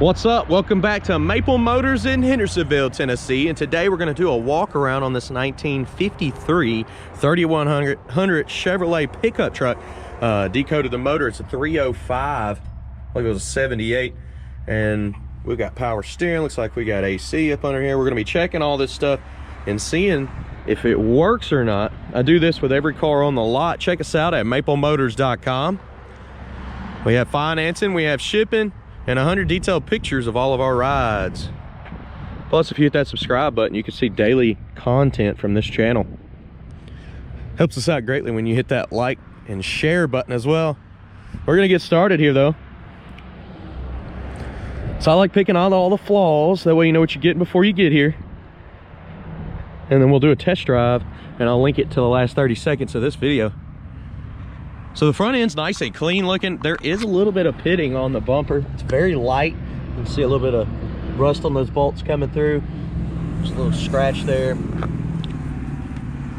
What's up? Welcome back to Maple Motors in Hendersonville, Tennessee. And today we're going to do a walk around on this 1953 3100 Chevrolet pickup truck. Decoded the motor. It's a 305. I believe it was a 78. And we've got power steering. Looks like we got AC up under here. We're going to be checking all this stuff and seeing if it works or not. I do this with every car on the lot. Check us out at maplemotors.com. We have financing, we have shipping, and 100 detailed pictures of all of our rides. Plus, if you hit that subscribe button, you can see daily content from this channel. Helps us out greatly when you hit that like and share button as well. We're gonna get started here though. So I like picking out all the flaws, that way you know what you're getting before you get here. And then we'll do a test drive, and I'll link it to the last 30 seconds of this video. So the front end's nice and clean looking. There is a little bit of pitting on the bumper. It's very light. You can see a little bit of rust on those bolts coming through. Just a little scratch there. You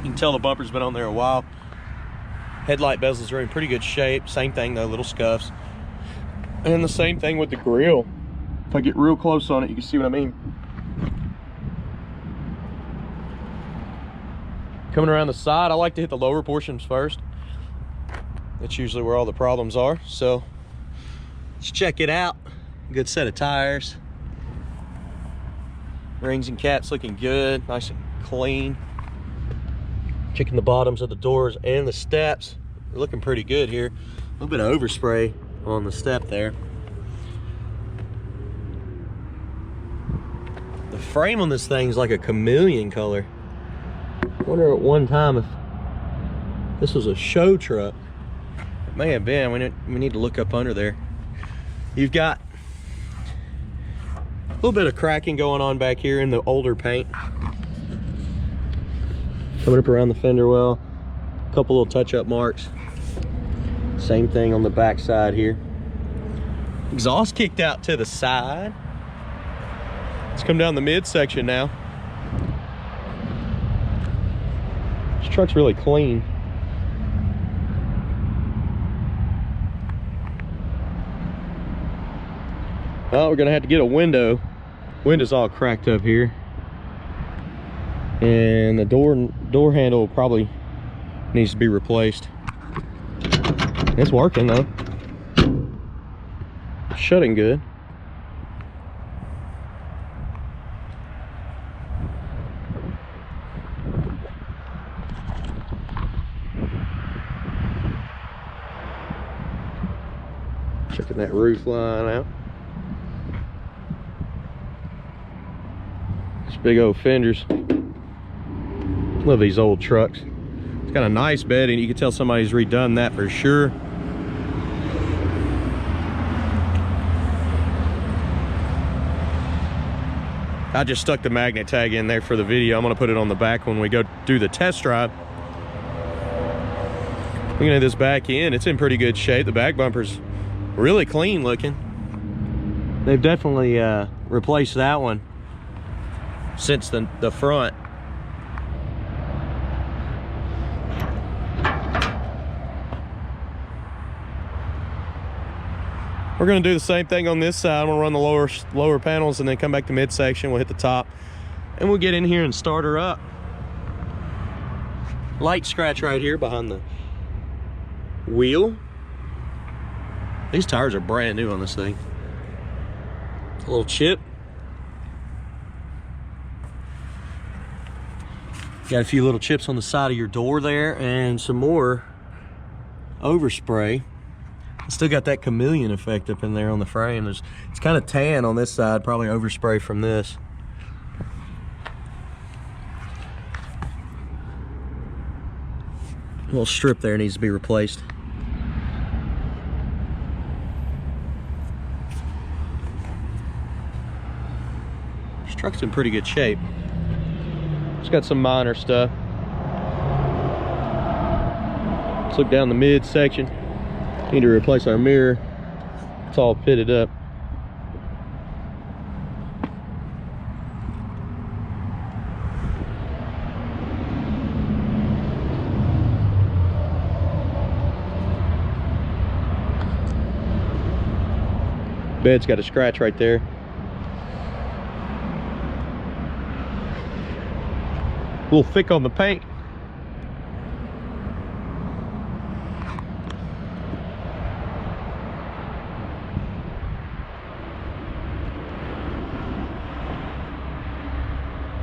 can tell the bumper's been on there a while. Headlight bezels are in pretty good shape. Same thing though, little scuffs. And the same thing with the grille. If I get real close on it, you can see what I mean. Coming around the side, I like to hit the lower portions first. That's usually where all the problems are. So let's check it out. Good set of tires. Rings and caps looking good, nice and clean. Checking the bottoms of the doors and the steps. They're looking pretty good here. A little bit of overspray on the step there. The frame on this thing is like a chameleon color. I wonder at one time if this was a show truck. It may have been. We need to look up under there. You've got a little bit of cracking going on back here in the older paint. Coming up around the fender well, a couple little touch-up marks. Same thing on the back side here. Exhaust kicked out to the side. Let's come down the midsection now. This truck's really clean. Well, we're gonna have to get a window. Window's all cracked up here. And the door handle probably needs to be replaced. It's working though. Shutting good. Checking that roof line out. Big old fenders. Love these old trucks. It's got a nice bed, and you can tell somebody's redone that for sure. I just stuck the magnet tag in there for the video. I'm gonna put it on the back when we go do the test drive. Looking at this back end, it's in pretty good shape. The back bumper's really clean looking. They've definitely replaced that one since the front. We're gonna do the same thing on this side. I'm gonna run the lower panels and then come back to midsection. We'll hit the top and we'll get in here and start her up. Light scratch right here behind the wheel. These tires are brand new on this thing. A little chip. Got a few little chips on the side of your door there and some more overspray. Still got that chameleon effect up in there on the frame. It's kind of tan on this side, probably overspray from this. A little strip there needs to be replaced. This truck's in pretty good shape. It's got some minor stuff. Let's look down the midsection. Need to replace our mirror. It's all pitted up. Bed's got a scratch right there. little thick on the paint.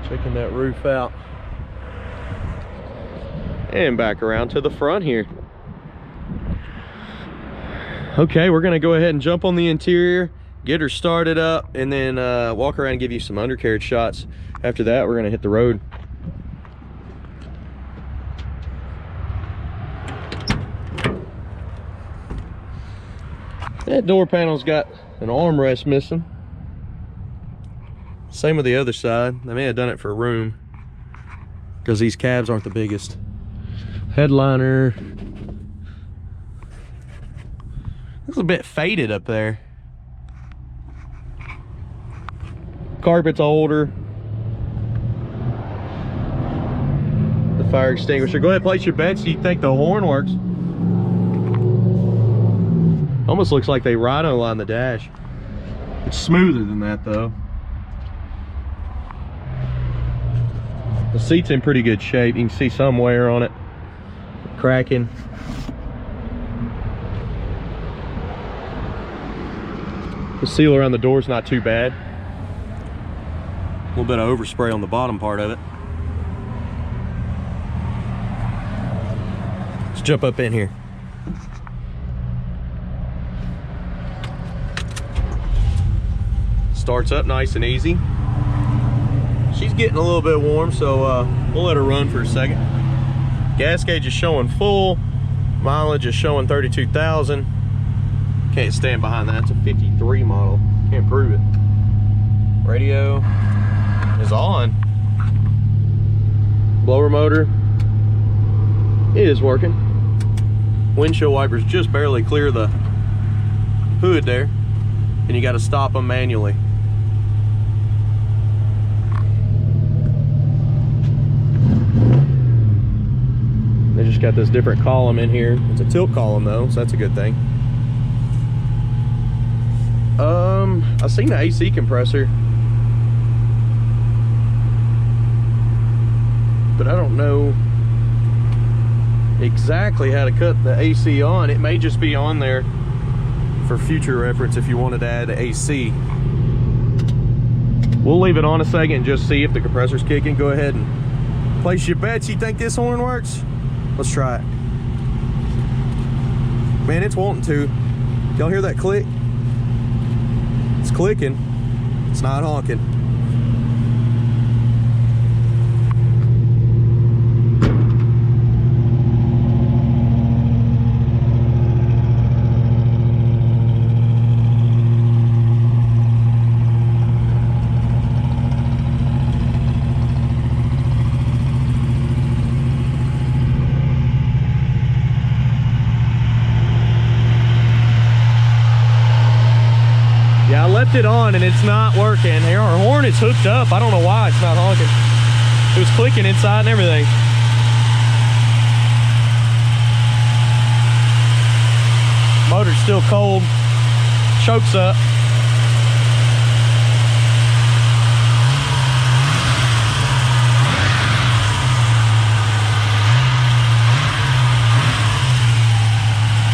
Checking that roof out. And back around to the front here. Okay, we're gonna go ahead and jump on the interior, get her started up, and then walk around and give you some undercarriage shots. After that, we're gonna hit the road. That door panel's got an armrest missing. Same with the other side. They may have done it for room because these cabs aren't the biggest. Headliner. It's a bit faded up there. Carpet's older. The fire extinguisher. Go ahead, place your bets. Do you think the horn works? Almost looks like they rhino line the dash. It's smoother than that though. The seat's in pretty good shape. You can see some wear on it. Cracking. The seal around the door is not too bad. A little bit of overspray on the bottom part of it. Let's jump up in here. Starts up nice and easy. She's getting a little bit warm, so we'll let her run for a second. Gas gauge is showing full. Mileage is showing 32,000. Can't stand behind that. It's a 53 model. Can't prove it. Radio is on. Blower motor, it is working. Windshield wipers just barely clear the hood there, and you got to stop them manually. They just got this different column in here. It's a tilt column though, so that's a good thing. I've seen the AC compressor, but I don't know exactly how to cut the AC on. It may just be on there for future reference if you wanted to add the AC. We'll leave it on a second and just see if the compressor's kicking. Go ahead and place your bets. You think this horn works? Let's try it. Man, it's wanting to. Y'all hear that click? It's clicking. It's not honking. Yeah, I left it on and it's not working. Our horn is hooked up. I don't know why it's not honking. It was clicking inside and everything. Motor's still cold. Choke's up.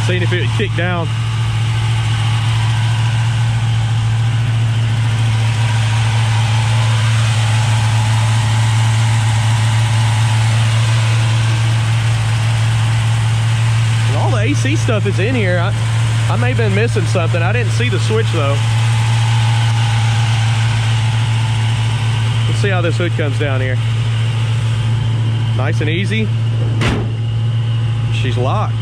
Seeing if it would kick down. AC stuff is in here. I may have been missing something. I didn't see the switch though. Let's see how this hood comes down here. Nice and easy. She's locked.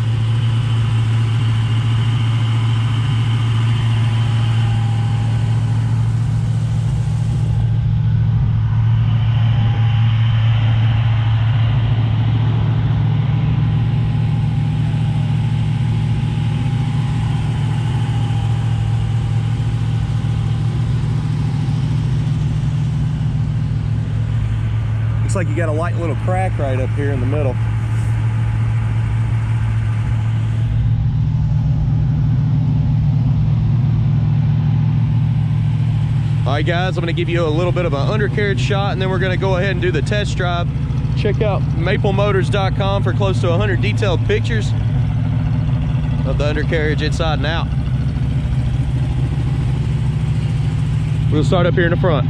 Looks like you got a light little crack right up here in the middle. All right guys, I'm gonna give you a little bit of an undercarriage shot and then we're gonna go ahead and do the test drive, check out maplemotors.com for close to 100 detailed pictures of the undercarriage inside and out. We'll start up here in the front.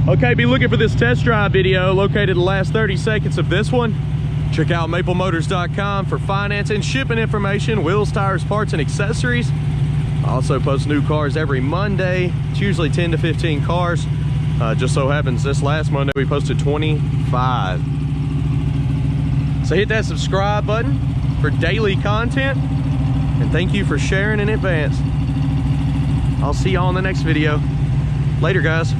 Okay, be looking for this test drive video located the last 30 seconds of this one. Check out maplemotors.com for finance and shipping information, wheels, tires, parts, and accessories. I also post new cars every Monday. It's usually 10 to 15 cars. Just so happens this last Monday we posted 25. So hit that subscribe button for daily content. And thank you for sharing in advance. I'll see y'all in the next video. Later, guys.